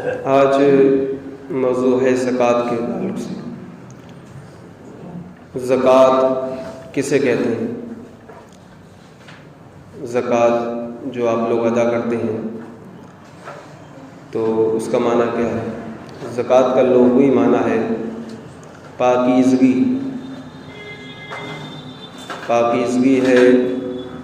آج موضوع ہے زکوٰۃ کے تعلق سے۔ زکوٰۃ کسے کہتے ہیں؟ زکوٰۃ جو آپ لوگ ادا کرتے ہیں تو اس کا معنی کیا ہے؟ زکوٰۃ کا لغوی معنی ہے پاکیزگی، پاکیزگی ہے،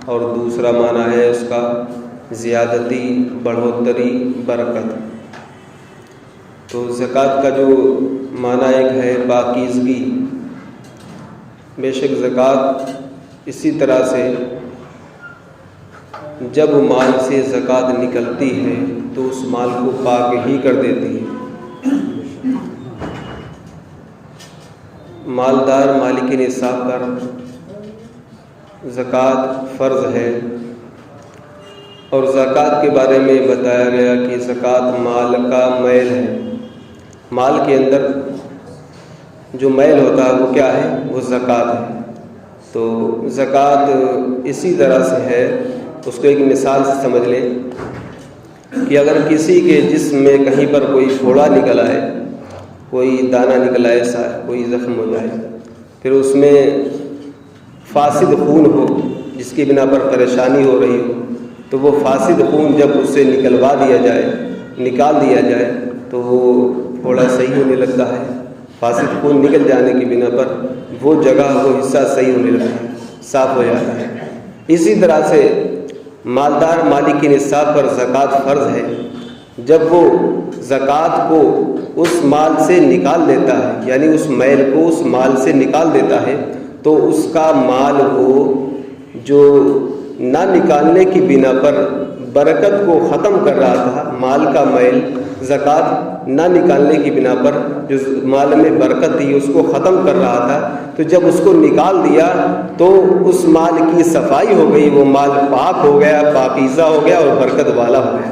اور دوسرا معنی ہے اس کا زیادتی، بڑھوتری، برکت۔ تو زکوٰۃ کا جو معنی ایک ہے پاکیزگی، بے شک زکوٰۃ اسی طرح سے جب مال سے زکوٰۃ نکلتی ہے تو اس مال کو پاک ہی کر دیتی ہے۔ مالدار مالک نصاب پر زکوٰۃ فرض ہے، اور زکوٰۃ کے بارے میں بتایا گیا کہ زکوٰۃ مال کا میل ہے۔ مال کے اندر جو میل ہوتا ہے وہ کیا ہے؟ وہ زکوٰۃ ہے۔ تو زکوٰۃ اسی طرح سے ہے، اس کو ایک مثال سے سمجھ لیں کہ اگر کسی کے جسم میں کہیں پر کوئی پھوڑا نکل آئے، کوئی دانہ نکل آئے، کوئی زخم ہو جائے، پھر اس میں فاسد خون ہو جس کی بنا پر پریشانی ہو رہی ہو، تو وہ فاسد خون جب اسے نکال دیا جائے تو وہ پھوڑا صحیح ہونے لگتا ہے۔ فاسد خون نکل جانے کی بنا پر وہ جگہ، وہ حصہ صحیح ہونے لگتا ہے، صاف ہو جاتا ہے۔ اسی طرح سے مالدار مالک کے نصاب پر زکوٰۃ فرض ہے۔ جب وہ زکوٰۃ کو اس مال سے نکال دیتا ہے، یعنی اس میل کو اس مال سے نکال دیتا ہے، تو اس کا مال وہ جو نہ نکالنے کی بنا پر برکت کو ختم کر رہا تھا، مال کا میل زکوٰۃ نہ نکالنے کی بنا پر جو مال میں برکت تھی اس کو ختم کر رہا تھا، تو جب اس کو نکال دیا تو اس مال کی صفائی ہو گئی، وہ مال پاک ہو گیا، پاکیزہ ہو گیا اور برکت والا ہو گیا۔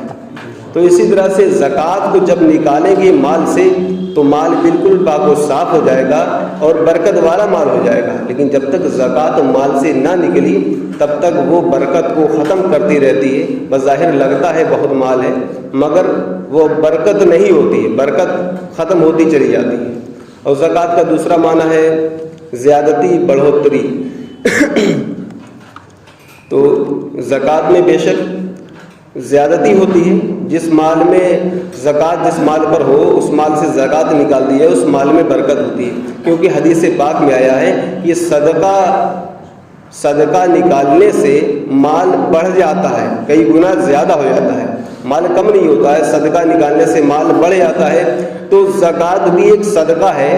تو اسی طرح سے زکوٰۃ کو جب نکالیں گے مال سے تو مال بالکل پاک و صاف ہو جائے گا اور برکت والا مال ہو جائے گا، لیکن جب تک زکوٰۃ مال سے نہ نکلی تب تک وہ برکت کو ختم کرتی رہتی ہے۔ بظاہر لگتا ہے بہت مال ہے مگر وہ برکت نہیں ہوتی ہے، برکت ختم ہوتی چلی جاتی ہے۔ اور زکوٰۃ کا دوسرا معنی ہے زیادتی، بڑھوتری۔ تو زکوٰۃ میں بے شک زیادتی ہوتی ہے، جس مال میں زکوٰۃ جس مال پر ہو اس مال سے زکوٰۃ نکال دی ہے، اس مال میں برکت ہوتی ہے، کیونکہ حدیث پاک میں آیا ہے کہ صدقہ نکالنے سے مال بڑھ جاتا ہے، کئی گنا زیادہ ہو جاتا ہے، مال کم نہیں ہوتا ہے، صدقہ نکالنے سے مال بڑھ جاتا ہے۔ تو زکوٰۃ بھی ایک صدقہ ہے،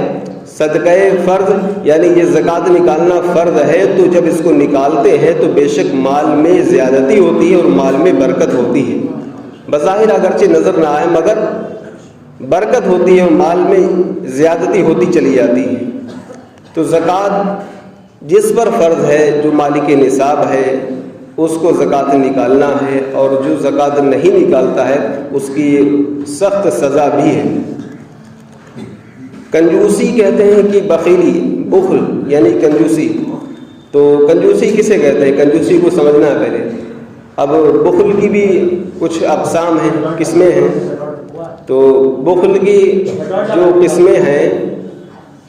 صدقہ فرض، یعنی یہ زکوٰۃ نکالنا فرض ہے، تو جب اس کو نکالتے ہیں تو بے شک مال میں زیادتی ہوتی ہے اور مال میں برکت ہوتی ہے۔ بظاہر اگرچہ نظر نہ آئے مگر برکت ہوتی ہے اور مال میں زیادتی ہوتی چلی جاتی ہے۔ تو زکوٰۃ جس پر فرض ہے، جو مالک نصاب ہے، اس کو زکوٰۃ نکالنا ہے، اور جو زکوٰۃ نہیں نکالتا ہے اس کی سخت سزا بھی ہے۔ کنجوسی کہتے ہیں کہ بخیلی، بخل یعنی کنجوسی۔ تو کنجوسی کسے کہتے ہیں؟ کنجوسی کو سمجھنا ہے پہلے۔ اب بخل کی بھی کچھ اقسام ہیں، قسمیں ہیں۔ تو بخل کی جو قسمیں ہیں،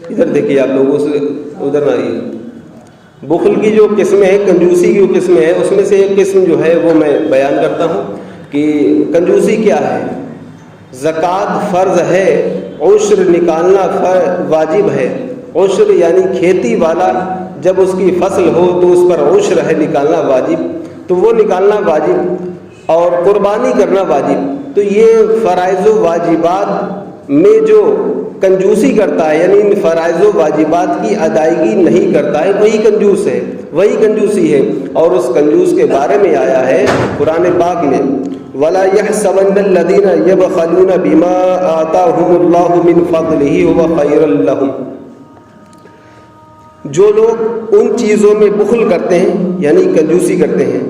ادھر دیکھیے آپ لوگوں سے، ادھر نہ آئیے۔ بخل کی جو قسمیں ہیں، کنجوسی کی جو قسمیں ہیں، اس میں سے ایک قسم جو ہے وہ میں بیان کرتا ہوں کہ کنجوسی کیا ہے۔ زکوٰۃ فرض ہے، عشر نکالنا واجب ہے۔ عشر یعنی کھیتی والا جب اس کی فصل ہو تو اس پر عشر ہے، نکالنا واجب، تو وہ نکالنا واجب، اور قربانی کرنا واجب۔ تو یہ فرائض و واجبات میں جو کنجوسی کرتا ہے، یعنی ان فرائض و واجبات کی ادائیگی نہیں کرتا ہے، وہی کنجوس ہے، وہی کنجوسی ہے۔ اور اس کنجوس کے بارے میں آیا ہے قرآن پاک میں، وَلَا يَحْسَبَنَّ الَّذِينَ يَبْخَلُونَ بِمَا آتَاهُمُ اللَّهُ مِنْ فَضْلِهِ هُوَ خَيْرًا لَهُمْ۔ جو لوگ ان چیزوں میں بخل کرتے ہیں، یعنی کنجوسی کرتے ہیں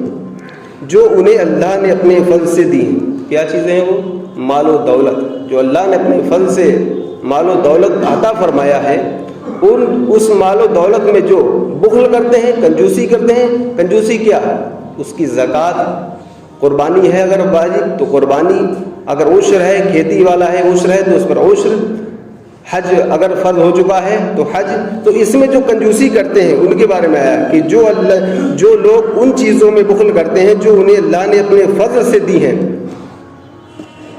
جو انہیں اللہ نے اپنے فضل سے دی ہیں۔ کیا چیزیں ہیں وہ؟ مال و دولت، جو اللہ نے اپنے فضل سے مال و دولت عطا فرمایا ہے، اس مال و دولت میں جو بخل کرتے ہیں، کنجوسی کرتے ہیں۔ کنجوسی کیا؟ اس کی زکوٰۃ، قربانی ہے اگر واجب تو قربانی اگر عشر ہے، کھیتی والا ہے، عشر ہے تو اس پر عشر، حج اگر فرض ہو چکا ہے تو حج۔ تو اس میں جو کنجوسی کرتے ہیں ان کے بارے میں آیا کہ جو لوگ ان چیزوں میں بخل کرتے ہیں جو انہیں اللہ نے اپنے فضل سے دی ہیں،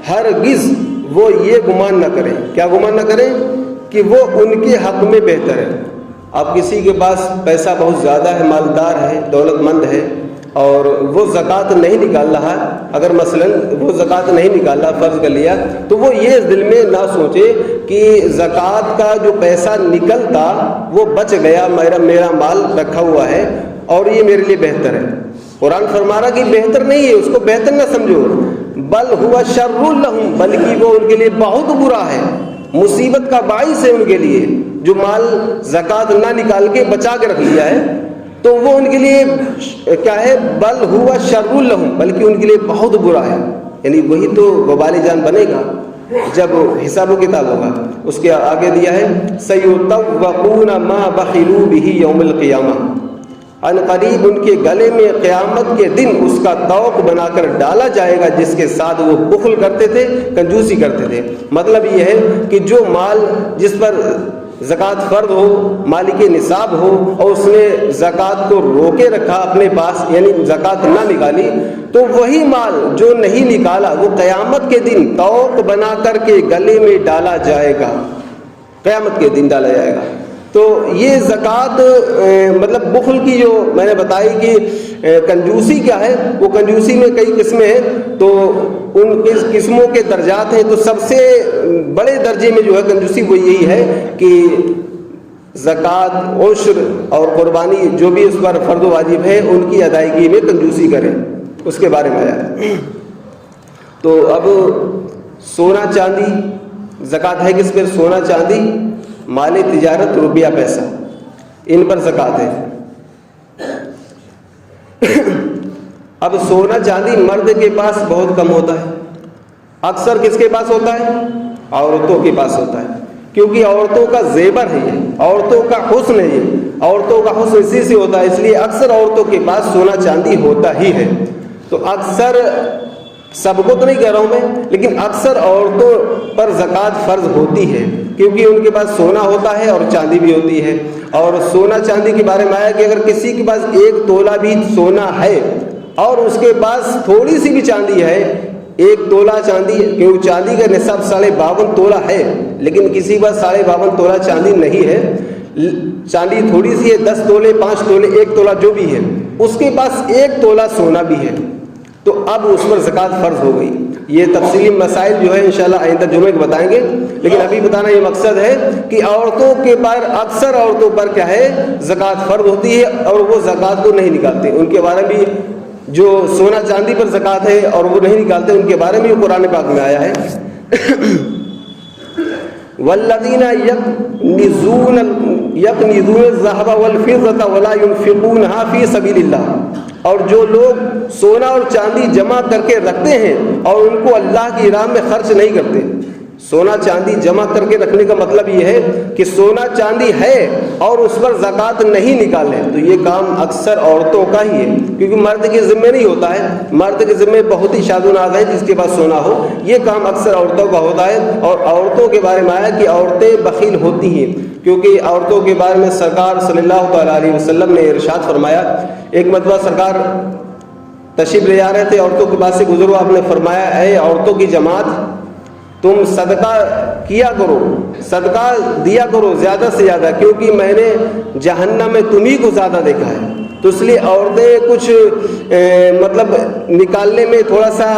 ہرگز وہ یہ گمان نہ کریں۔ کیا گمان نہ کریں؟ کہ وہ ان کے حق میں بہتر ہے۔ اب کسی کے پاس پیسہ بہت زیادہ ہے، مالدار ہے، دولت مند ہے، اور وہ زکوٰۃ نہیں نکال رہا، اگر مثلا وہ زکوٰۃ نہیں نکال رہا، فرض کر لیا، تو وہ یہ دل میں نہ سوچے کہ زکوٰۃ کا جو پیسہ نکلتا وہ بچ گیا، میرا مال رکھا ہوا ہے اور یہ میرے لیے بہتر ہے۔ قرآن فرما رہا کہ بہتر نہیں ہے، اس کو بہتر نہ سمجھو، بل ہوا شر لہم، بلکہ وہ ان کے لیے بہت برا ہے، مصیبت کا باعث ہے ان کے لیے۔ جو مال زکوٰۃ نہ نکال کے بچا کے رکھ لیا ہے تو وہ ان کے لیے کیا ہے؟ بل ہوا شر لہم، بلکہ ان کے لیے بہت برا ہے، یعنی وہی تو وبال جان بنے گا جب حساب و کتاب ہوگا۔ اس کے آگے دیا ہے سیطوقون ما بخلوا بہ یوم القیامہ، ان قریب ان کے گلے میں قیامت کے دن اس کا طوق بنا کر ڈالا جائے گا جس کے ساتھ وہ بخل کرتے تھے، کنجوسی کرتے تھے۔ مطلب یہ ہے کہ جو مال جس پر زکوٰۃ فرض ہو، مالک نصاب ہو، اور اس نے زکوٰۃ کو روکے رکھا اپنے پاس، یعنی زکوٰۃ نہ نکالی، تو وہی مال جو نہیں نکالا وہ قیامت کے دن طوق بنا کر کے گلے میں ڈالا جائے گا، قیامت کے دن ڈالا جائے گا۔ تو یہ زکوٰۃ مطلب بخل کی جو میں نے بتائی کہ کنجوسی کیا ہے، وہ کنجوسی میں کئی قسمیں ہیں، تو ان قسموں کے درجات ہیں۔ تو سب سے بڑے درجے میں جو ہے کنجوسی وہ یہی ہے کہ زکوٰۃ، عشر اور قربانی جو بھی اس پر فرض و واجب ہے ان کی ادائیگی میں کنجوسی کریں، اس کے بارے میں آیا۔ تو اب سونا چاندی، زکوٰۃ ہے کس پر؟ سونا چاندی، مال تجارت، روپیہ پیسہ، ان پر زکوٰۃ ہے۔ اب سونا چاندی مرد کے پاس بہت کم ہوتا ہے، اکثر کس کے پاس ہوتا ہے؟ عورتوں کے پاس ہوتا ہے، کیونکہ عورتوں کا زیور ہے یہ، عورتوں کا حسن ہے یہ، عورتوں کا حسن اسی سے ہوتا ہے، اس لیے اکثر عورتوں کے پاس سونا چاندی ہوتا ہی ہے۔ تو اکثر، سب کو تو نہیں کہہ رہا ہوں میں، لیکن اکثر عورتوں پر زکوٰۃ فرض ہوتی ہے کیونکہ ان کے پاس سونا ہوتا ہے اور چاندی بھی ہوتی ہے۔ اور سونا چاندی کے بارے میں آیا کہ اگر کسی کے پاس 1 تولہ بھی سونا ہے اور اس کے پاس تھوڑی سی بھی چاندی ہے، 1 تولہ چاندی، کیونکہ چاندی کا نصاب 52.5 تولہ ہے، لیکن کسی کے پاس 52.5 تولہ چاندی نہیں ہے، چاندی تھوڑی سی ہے، 10 تولے، 5 تولے، 1 تولہ جو بھی ہے، اس کے پاس 1 تولہ سونا بھی ہے، تو اب اس پر زکوٰۃ فرض ہو گئی۔ یہ تفصیلی مسائل جو ہے انشاءاللہ آئندہ جمعے کو بتائیں گے، لیکن ابھی بتانا یہ مقصد ہے کہ عورتوں کے پر، اکثر عورتوں پر کیا ہے؟ زکوٰۃ فرض ہوتی ہے اور وہ زکوٰۃ کو نہیں نکالتے۔ ان کے بارے میں جو سونا چاندی پر زکوٰۃ ہے اور وہ نہیں نکالتے، ان کے بارے میں قرآن پاک میں آیا ہے والذین یکنزون الذھب والفضة ولا ينفقونها فی سبیل اللہ، اور جو لوگ سونا اور چاندی جمع کر کے رکھتے ہیں اور ان کو اللہ کی راہ میں خرچ نہیں کرتے۔ سونا چاندی جمع کر کے رکھنے کا مطلب یہ ہے کہ سونا چاندی ہے اور اس پر زکوٰۃ نہیں نکالے، تو یہ کام اکثر عورتوں کا ہی ہے، کیونکہ مرد کے ذمہ نہیں ہوتا ہے، مرد کے ذمہ بہت ہی شاد و ناز ہے جس کے پاس سونا ہو، یہ کام اکثر عورتوں کا ہوتا ہے۔ اور عورتوں کے بارے میں آیا کہ عورتیں بخیل ہوتی ہیں، کیونکہ عورتوں کے بارے میں سرکار صلی اللہ تعالیٰ علیہ وسلم نے ارشاد فرمایا، ایک مرتبہ سرکار تشریف لے جا رہے تھے، عورتوں کے پاس سے گزرو، آپ نے فرمایا اے عورتوں کی جماعت، تم صدقہ کیا کرو، صدقہ دیا کرو زیادہ سے زیادہ، کیونکہ میں نے جہنم میں تمہیں کو زیادہ دیکھا ہے۔ تو اس لیے عورتیں کچھ مطلب نکالنے میں تھوڑا سا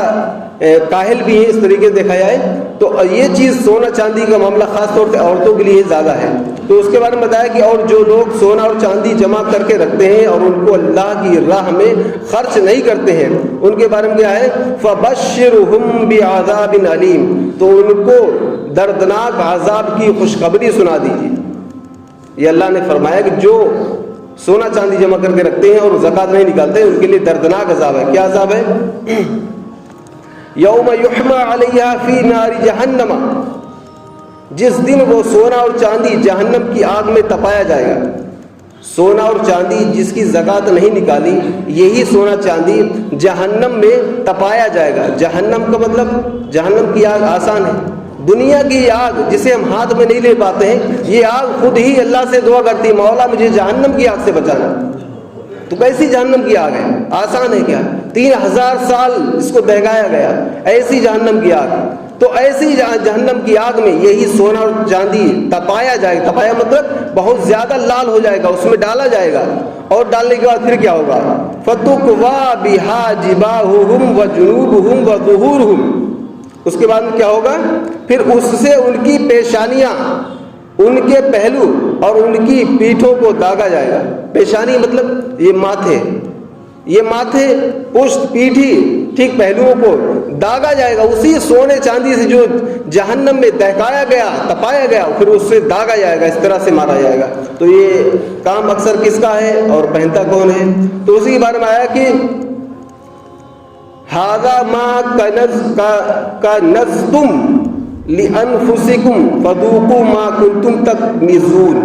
کاہل بھی ہیں، اس طریقے سے دیکھا جائے تو یہ چیز سونا چاندی کا معاملہ خاص طور سے عورتوں کے لیے زیادہ ہے۔ تو اس کے بارے میں بتایا کہ اور جو لوگ سونا اور چاندی جمع کر کے رکھتے ہیں اور ان کو اللہ کی راہ میں خرچ نہیں کرتے ہیں، ان کے بارے میں کیا ہے؟ فَبَشِّرْهُمْ بِعَذَابٍ عَلِيمٍ، تو ان کو دردناک عذاب کی خوشخبری سنا دیجیے۔ یہ اللہ نے فرمایا کہ جو سونا چاندی جمع کر کے رکھتے ہیں اور زکوٰۃ نہیں نکالتے ان کے لیے دردناک عذاب ہے۔ کیا عذاب ہے؟ یوم یحمى علیہا فی نار جہنم، جس دن وہ سونا اور چاندی جہنم کی آگ میں تپایا جائے گا۔ سونا اور چاندی جس کی زکوٰۃ نہیں نکالی، یہی سونا چاندی جہنم میں تپایا جائے گا۔ جہنم کا مطلب جہنم کی آگ آسان ہے. دنیا کی آگ جسے ہم ہاتھ میں نہیں لے پاتے ہیں، یہ آگ خود ہی اللہ سے دعا کرتی ہے مولا مجھے جہنم کی آگ سے بچانا. تو کیسی جہنم کی آگ ہے؟ آسان ہے کیا؟ 3000 سال اس کو بہگایا گیا، ایسی جہنم کی آگ. تو ایسی جہنم کی آگ میں یہی سونا اور چاندی تپایا جائے گا. تپایا مطلب بہت زیادہ لال ہو جائے گا، اس میں ڈالا جائے گا. اور ڈالنے کے بعد پھر کیا ہوگا؟ فَتُكْوَى بِهَا جِبَاهُهُمْ وَجُنُوبُهُمْ وَظُهُورُهُمْ. اس کے بعد میں کیا ہوگا؟ پھر اس سے ان کی پیشانیاں، ان کے پہلو اور ان کی پیٹھوں کو داغا جائے گا. پیشانی مطلب یہ ماتھے، یہ ماتھے، پشت، پیٹھی، ٹھیک پہلوؤں کو داغا جائے گا اسی سونے چاندی سے جو جہنم میں دہکایا گیا، تپایا گیا، پھر اس سے داغا جائے گا، اس طرح سے مارا جائے گا. تو یہ کام اکثر کس کا ہے اور پہنتا کون ہے؟ تو اسی کے بارے میں آیا کہ ھذا ما کنزتم لانفسکم فذوقوا ما کنتم تکنزون.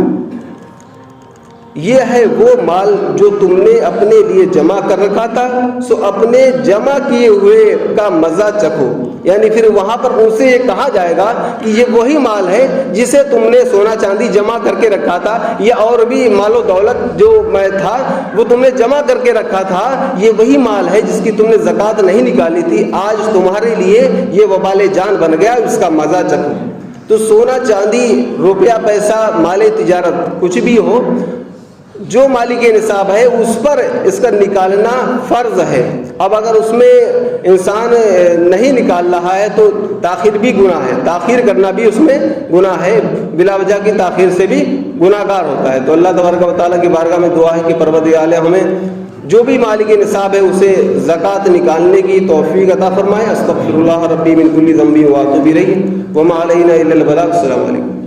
یہ ہے وہ مال جو تم نے اپنے لیے جمع کر رکھا تھا، سو اپنے جمع کیے ہوئے کا مزہ چکھو. یعنی پھر وہاں پر ان سے یہ کہا جائے گا کہ یہ وہی مال ہے جسے تم نے سونا چاندی جمع کر کے رکھا تھا، یا اور بھی مال و دولت جو میں تھا وہ تم نے جمع کر کے رکھا تھا، یہ وہی مال ہے جس کی تم نے زکوٰۃ نہیں نکالی تھی، آج تمہارے لیے یہ وبال جان بن گیا، اس کا مزہ چکھو. تو سونا چاندی، روپیہ پیسہ، مال تجارت کچھ بھی ہو، جو مالک نصاب ہے اس پر اس کا نکالنا فرض ہے. اب اگر اس میں انسان نہیں نکال رہا ہے تو تاخیر بھی گناہ ہے، تاخیر کرنا بھی اس میں گناہ ہے، بلا وجہ کی تاخیر سے بھی گناہ گار ہوتا ہے. تو اللہ تبارک و تعالیٰ کی بارگاہ میں دعا ہے کہ پروردگار عالم ہمیں جو بھی مالک نصاب ہے اسے زکوٰۃ نکالنے کی توفیق عطا فرمائے. استغفر اللہ ربی من کل ذنب واتوب الیہ وما علینا الا البلاغ. السلام علیکم.